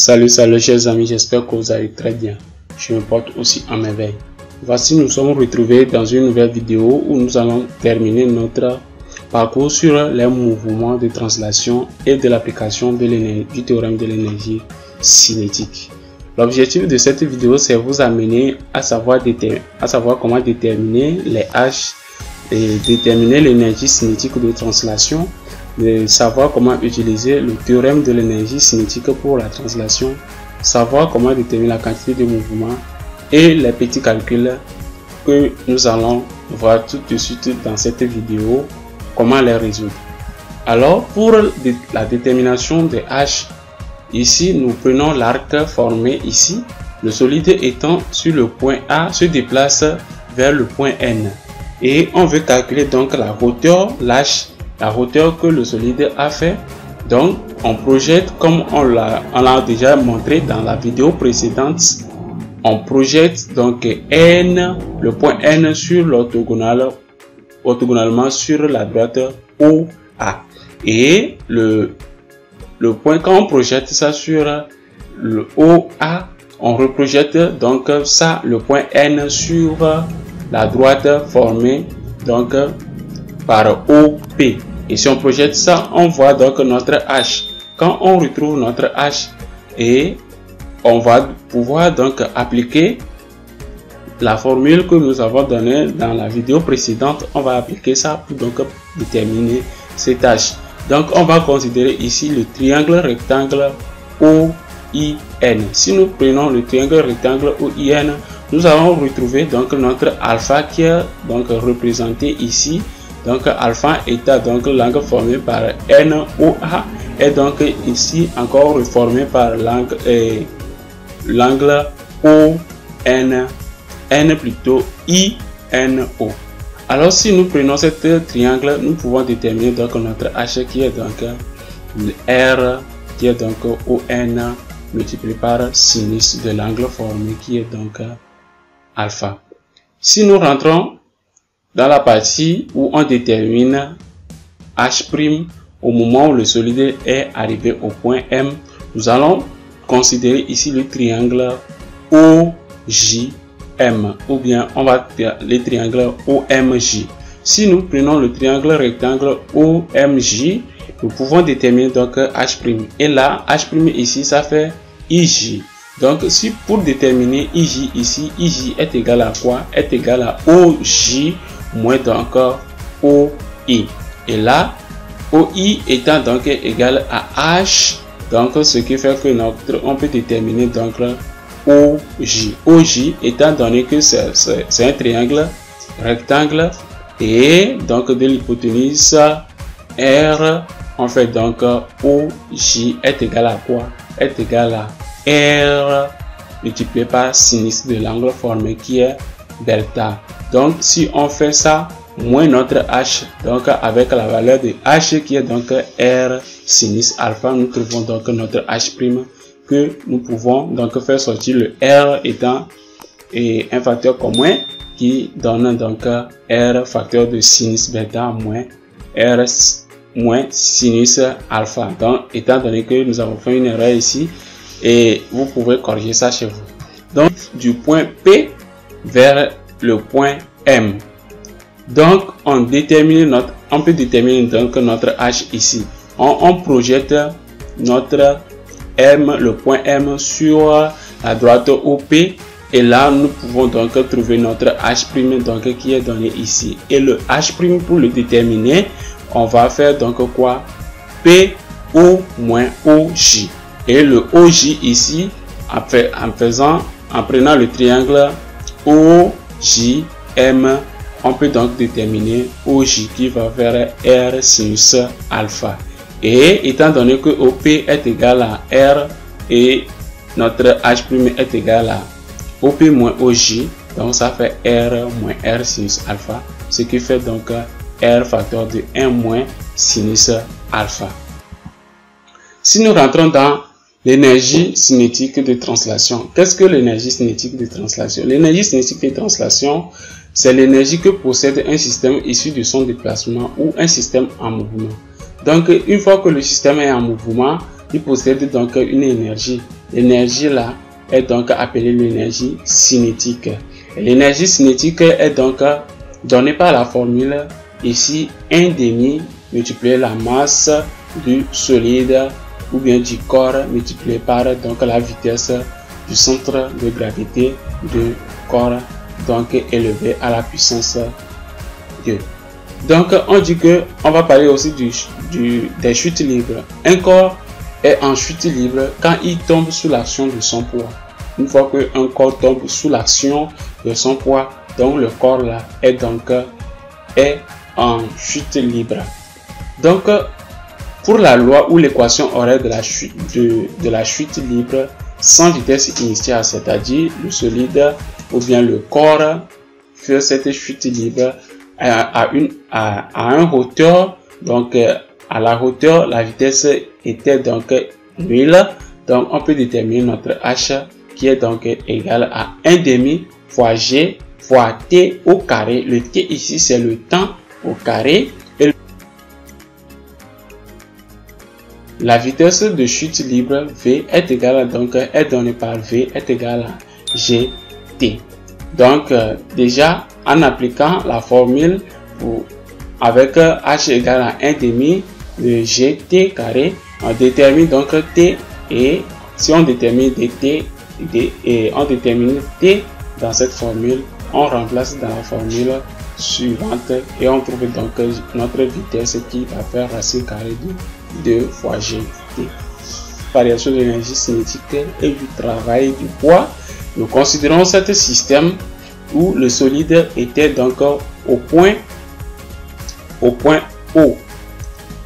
Salut chers amis, j'espère que vous allez très bien. Je me porte aussi à merveille. Voici, nous sommes retrouvés dans une nouvelle vidéo où nous allons terminer notre parcours sur les mouvements de translation et de l'application du théorème de l'énergie cinétique. L'objectif de cette vidéo, c'est vous amener à savoir comment déterminer les H et déterminer l'énergie cinétique de translation, de savoir comment utiliser le théorème de l'énergie cinétique pour la translation, savoir comment déterminer la quantité de mouvement et les petits calculs que nous allons voir tout de suite dans cette vidéo, comment les résoudre. Alors, pour la détermination des H, ici nous prenons l'arc formé ici, le solide étant sur le point A se déplace vers le point N et on veut calculer donc la hauteur, l'H, la hauteur que le solide a fait. Donc on projette, comme on l'a déjà montré dans la vidéo précédente, on projette donc N, le point N sur orthogonalement sur la droite OA, et le point, quand on projette ça sur le OA, on reprojette donc ça, le point N, sur la droite formée donc par OP. Et si on projette ça, on voit donc notre H. Quand on retrouve notre H, et on va pouvoir donc appliquer la formule que nous avons donnée dans la vidéo précédente, on va appliquer ça pour donc déterminer cette H. Donc on va considérer ici le triangle rectangle OIN. Si nous prenons le triangle rectangle OIN, nous allons retrouver donc notre alpha qui est donc représenté ici. Donc alpha étant donc l'angle formé par NOA, et donc ici encore reformé par l'angle ON, N plutôt INO. Alors si nous prenons cet triangle, nous pouvons déterminer donc notre H qui est donc R qui est donc ON multiplié par sinus de l'angle formé qui est donc alpha. Si nous rentrons dans la partie où on détermine H' au moment où le solide est arrivé au point M, nous allons considérer ici le triangle OJM, ou bien on va faire les triangles OMJ. Si nous prenons le triangle rectangle OMJ, nous pouvons déterminer donc H', et là H' ici ça fait IJ. Donc si pour déterminer IJ ici, IJ est égal à quoi? Est égal à OJ moins donc OI, et là OI étant donc égal à H, donc ce qui fait que on peut déterminer donc OJ. OJ étant donné que c'est un triangle rectangle, et donc de l'hypoténuse R, on fait donc OJ est égal à quoi? Est égal à R multiplié par sinus de l'angle formé qui est delta. Donc si on fait ça moins notre H, donc avec la valeur de H qui est donc R sinus alpha, nous trouvons donc notre H' que nous pouvons donc faire sortir, le R étant un facteur commun qui donne donc R facteur de sinus bêta moins R moins sinus alpha. Donc étant donné que nous avons fait une erreur ici, et vous pouvez corriger ça chez vous. Donc du point P vers le point M. Donc on peut déterminer donc notre H ici. On projette notre M, le point M, sur la droite OP, et là nous pouvons donc trouver notre H' donc qui est donné ici. Et le H' pour le déterminer, on va faire donc quoi? PO moins OJ. Et le OJ ici, en prenant le triangle OJM, on peut donc déterminer OJ qui va vers R sinus alpha. Et étant donné que OP est égal à R et notre H' est égal à OP moins OJ, donc ça fait R moins R sinus alpha, ce qui fait donc R facteur de 1 moins sinus alpha. Si nous rentrons dans l'énergie cinétique de translation. Qu'est-ce que l'énergie cinétique de translation? L'énergie cinétique de translation, c'est l'énergie que possède un système issu de son déplacement ou un système en mouvement. Donc, une fois que le système est en mouvement, il possède donc une énergie. L'énergie là est donc appelée l'énergie cinétique. L'énergie cinétique est donc donnée par la formule ici 1,5 multiplié la masse du solide ou bien du corps multiplié par donc la vitesse du centre de gravité du corps donc élevé à la puissance 2. Donc on dit que on va parler aussi des chutes libres. Un corps est en chute libre quand il tombe sous l'action de son poids. Une fois qu'un corps tombe sous l'action de son poids, donc le corps là est en chute libre. Donc pour la loi ou l'équation horaire de la chute libre sans vitesse initiale, c'est-à-dire le solide ou bien le corps fait cette chute libre à une hauteur, donc à la hauteur la vitesse était donc nulle, donc on peut déterminer notre h qui est donc égal à 1,5 fois g fois t au carré. Le t ici c'est le temps au carré et la vitesse de chute libre v est égale donc est donnée par v est égale à gt. Donc déjà en appliquant la formule avec h égale à 1,5 de gt carré, on détermine donc t, et si on détermine on détermine t dans cette formule, on remplace dans la formule suivante et on trouve donc notre vitesse qui va faire racine carrée de 2 fois gt. Variation de l'énergie cinétique et du travail du poids. Nous considérons ce système où le solide était donc au point O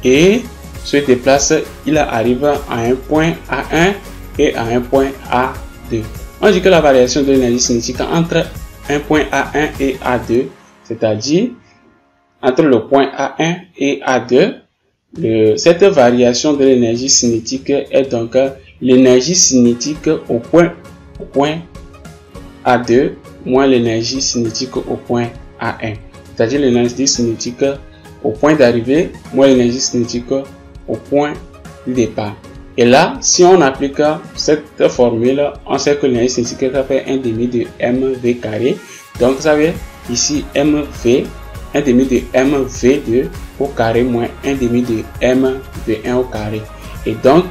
et se déplace, il arrive à un point A1 et à un point A2. On dit que la variation de l'énergie cinétique entre un point A1 et A2, c'est-à-dire entre le point A1 et A2, cette variation de l'énergie cinétique est donc l'énergie cinétique au point A2 moins l'énergie cinétique au point A1, c'est-à-dire l'énergie cinétique au point d'arrivée moins l'énergie cinétique au point de départ. Et là, si on applique cette formule, on sait que l'énergie cinétique ça fait 1,5 de mv carré. Donc ça veut ici mv, 1,5 de mv2 au carré moins 1,5 de mv1 au carré. Et donc,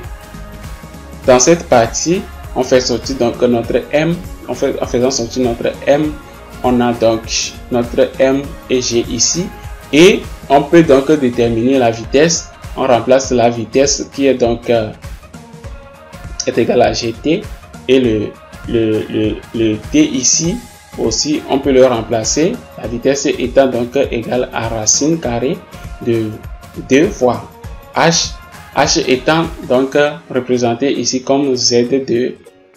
dans cette partie, on fait sortir donc notre m, en faisant sortir notre m, on a donc notre m et g ici. Et on peut donc déterminer la vitesse. On remplace la vitesse qui est donc est égale à gt et le t ici aussi on peut le remplacer, la vitesse étant donc égale à racine carrée de 2 fois h étant donc représenté ici comme z2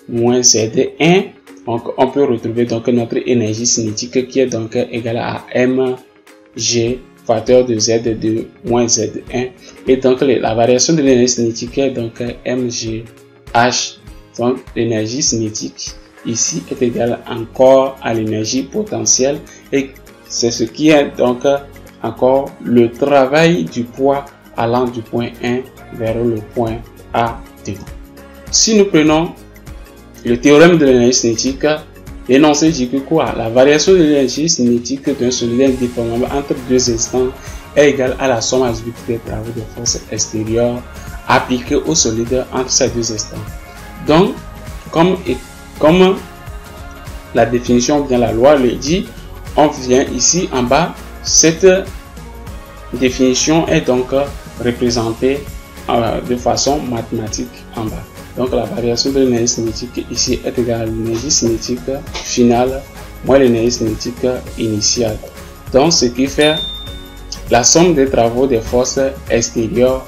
moins z1. Donc on peut retrouver donc notre énergie cinétique qui est donc égale à mg facteur de z2 moins z1, et donc la variation de l'énergie cinétique est donc mgh. Donc l'énergie cinétique ici est égale encore à l'énergie potentielle, et c'est ce qui est donc encore le travail du poids allant du point 1 vers le point A2. Si nous prenons le théorème de l'énergie cinétique, l'énoncé dit que quoi? La variation de l'énergie cinétique d'un solide indépendant entre deux instants est égale à la somme asymétrique des travaux de force extérieure appliqués au solide entre ces deux instants. Donc, comme la définition bien la loi le dit, on vient ici en bas, cette définition est donc représentée de façon mathématique en bas. Donc la variation de l'énergie cinétique ici est égale à l'énergie cinétique finale moins l'énergie cinétique initiale. Donc ce qui fait la somme des travaux des forces extérieures,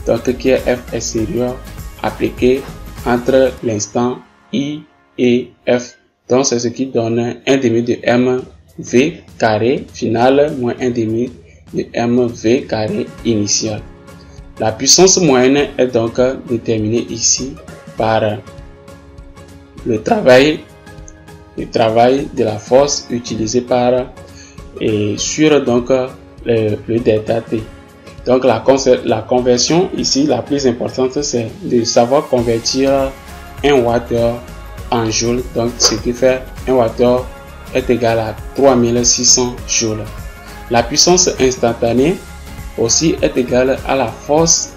donc qui est F extérieur appliqué entre l'instant I et F. Donc c'est ce qui donne 1,5 de mv carré final moins 1,5 de mv carré initial. La puissance moyenne est donc déterminée ici par le travail de la force utilisée par et sur donc le delta T. Donc la conversion ici, la plus importante, c'est de savoir convertir 1 watt en joule. Donc ce qui fait 1 watt est égal à 3600 joules. La puissance instantanée aussi est égale à la force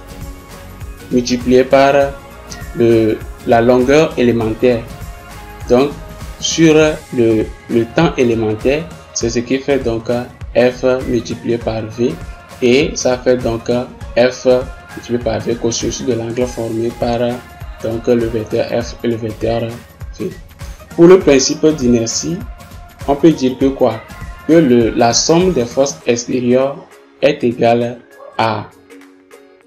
multipliée par la longueur élémentaire. Donc sur le temps élémentaire, c'est ce qui fait donc F multiplié par V, et ça fait donc F multiplié par V cosine de l'angle formé par donc le vecteur F et le vecteur V. Pour le principe d'inertie, on peut dire que quoi? Que la somme des forces extérieures est égale à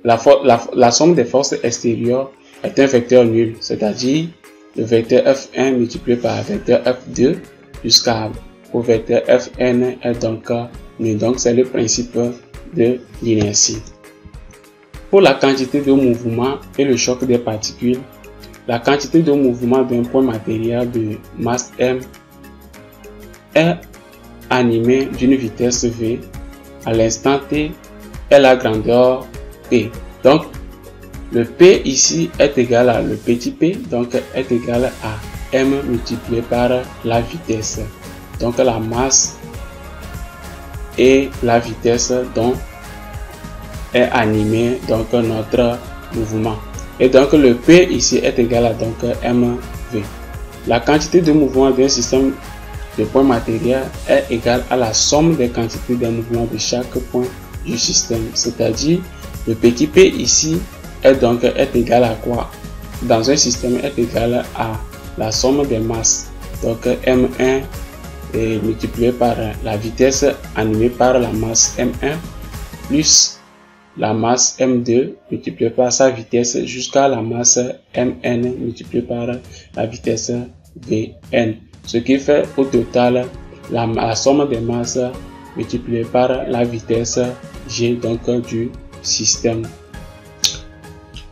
la somme des forces extérieures est un vecteur nul, c'est-à-dire le vecteur F1 multiplié par le vecteur F2 jusqu'à au vecteur Fn est donc nul. Donc c'est le principe de l'inertie. Pour la quantité de mouvement et le choc des particules, la quantité de mouvement d'un point matériel de masse m est animée d'une vitesse v à l'instant t et la grandeur p. Donc le p ici est égal à le petit p, donc est égal à m multiplié par la vitesse. Donc la masse et la vitesse dont est animé donc notre mouvement. Et donc le P ici est égal à donc mv. La quantité de mouvement d'un système de points matériels est égale à la somme des quantités de mouvement de chaque point du système. C'est-à-dire le petit p ici est égal à quoi? Dans un système est égal à la somme des masses. Donc m1 est multiplié par la vitesse animée par la masse m1 plus la masse m2 multiplié par sa vitesse jusqu'à la masse mn multiplié par la vitesse vn. Ce qui fait au total la somme des masses multipliée par la vitesse g donc du système.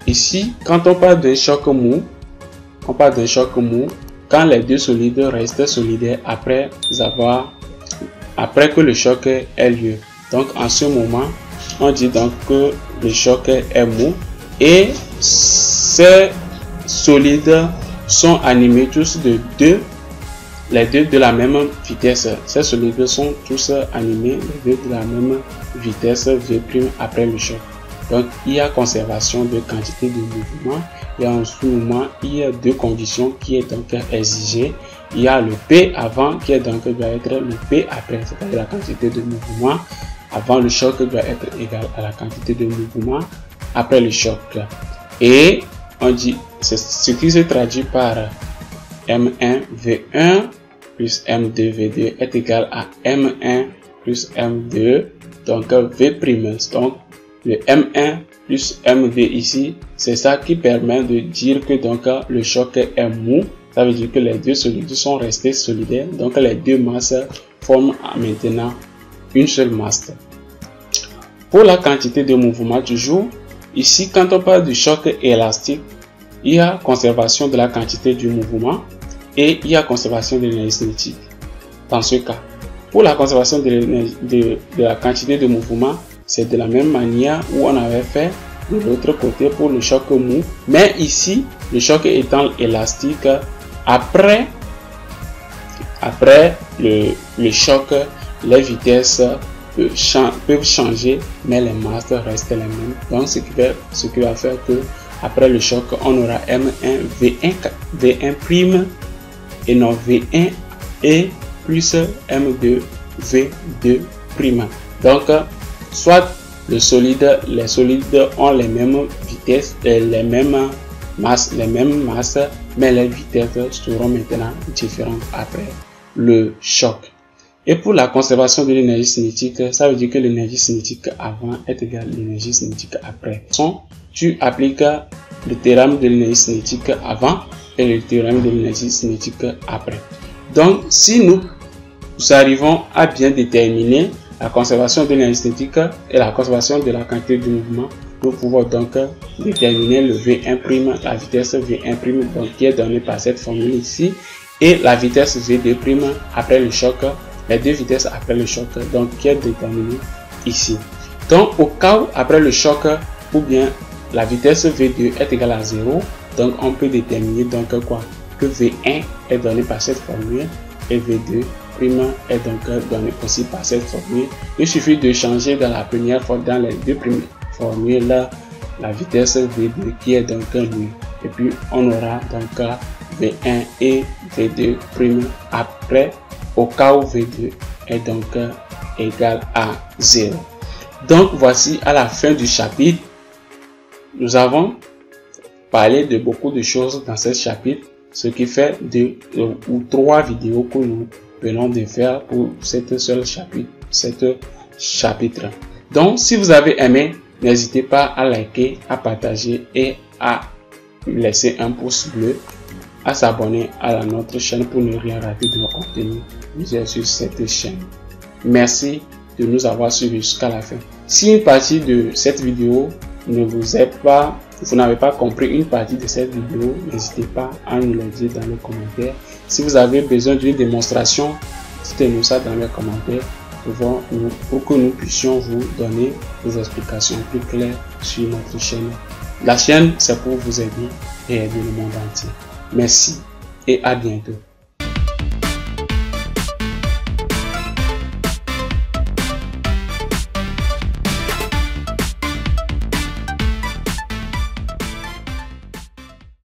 Ici, quand on parle d'un choc mou, quand les deux solides restent solidaires après que le choc ait lieu. Donc en ce moment, on dit donc que le choc est mou et ces solides sont animés tous les deux de la même vitesse. Ces solides sont tous animés les deux de la même vitesse v' après le choc. Donc il y a conservation de quantité de mouvement. Et en ce moment, il y a deux conditions qui est donc exigées. Il y a le P avant qui est donc doit être le P après, c'est-à-dire la quantité de mouvement avant le choc doit être égal à la quantité de mouvement après le choc. Et on dit ce qui se traduit par M1 V1 plus M2 V2 est égal à M1 plus M2 donc V'. Donc le M1 plus M2 ici, c'est ça qui permet de dire que donc le choc est mou. Ça veut dire que les deux solides sont restés solidaires. Donc les deux masses forment maintenant une seule masse. Pour la quantité de mouvement toujours, ici quand on parle du choc élastique, il y a conservation de la quantité du mouvement et il y a conservation de l'énergie cinétique. Dans ce cas, pour la conservation de la quantité de mouvement, c'est de la même manière où on avait fait de l'autre côté pour le choc mou, mais ici le choc étant élastique, après le choc, les vitesses peuvent changer, mais les masses restent les mêmes. Donc ce qui va faire que après le choc, on aura M1 V1 et non V1 et plus M2 V2 prime. Donc soit les solides ont les mêmes vitesses, les mêmes masses, mais les vitesses seront maintenant différentes après le choc. Et pour la conservation de l'énergie cinétique, ça veut dire que l'énergie cinétique avant est égale à l'énergie cinétique après. Tu appliques le théorème de l'énergie cinétique avant et le théorème de l'énergie cinétique après. Donc, si nous arrivons à bien déterminer la conservation de l'énergie cinétique et la conservation de la quantité du mouvement, nous pouvons donc déterminer le V1', la vitesse V1', donc qui est donnée par cette formule ici, et la vitesse V2' après le choc, les deux vitesses après le choc, donc qui est déterminée ici. Donc au cas où après le choc ou bien la vitesse V2 est égale à 0, donc on peut déterminer donc quoi, que V1 est donné par cette formule et V2 est donc donné aussi par cette formule. Il suffit de changer dans la première fois, dans les deux premières formules, la vitesse V2 qui est donc nulle. Et puis on aura donc V1 et V2 après au cas où V2 est donc égal à 0. Donc voici à la fin du chapitre. Nous avons parlé de beaucoup de choses dans ce chapitre, ce qui fait 2 ou 3 vidéos que nous venons de faire pour cette seule chapitre. Donc si vous avez aimé, n'hésitez pas à liker, à partager et à laisser un pouce bleu, à s'abonner à notre chaîne pour ne rien rater de nos contenus sur cette chaîne. Merci de nous avoir suivis jusqu'à la fin. Si une partie de cette vidéo ne vous est pas, vous n'avez pas compris une partie de cette vidéo, n'hésitez pas à nous le dire dans les commentaires. Si vous avez besoin d'une démonstration, dites-nous ça dans les commentaires pour que nous puissions vous donner des explications plus claires sur notre chaîne. La chaîne, c'est pour vous aider et aider le monde entier. Merci et à bientôt.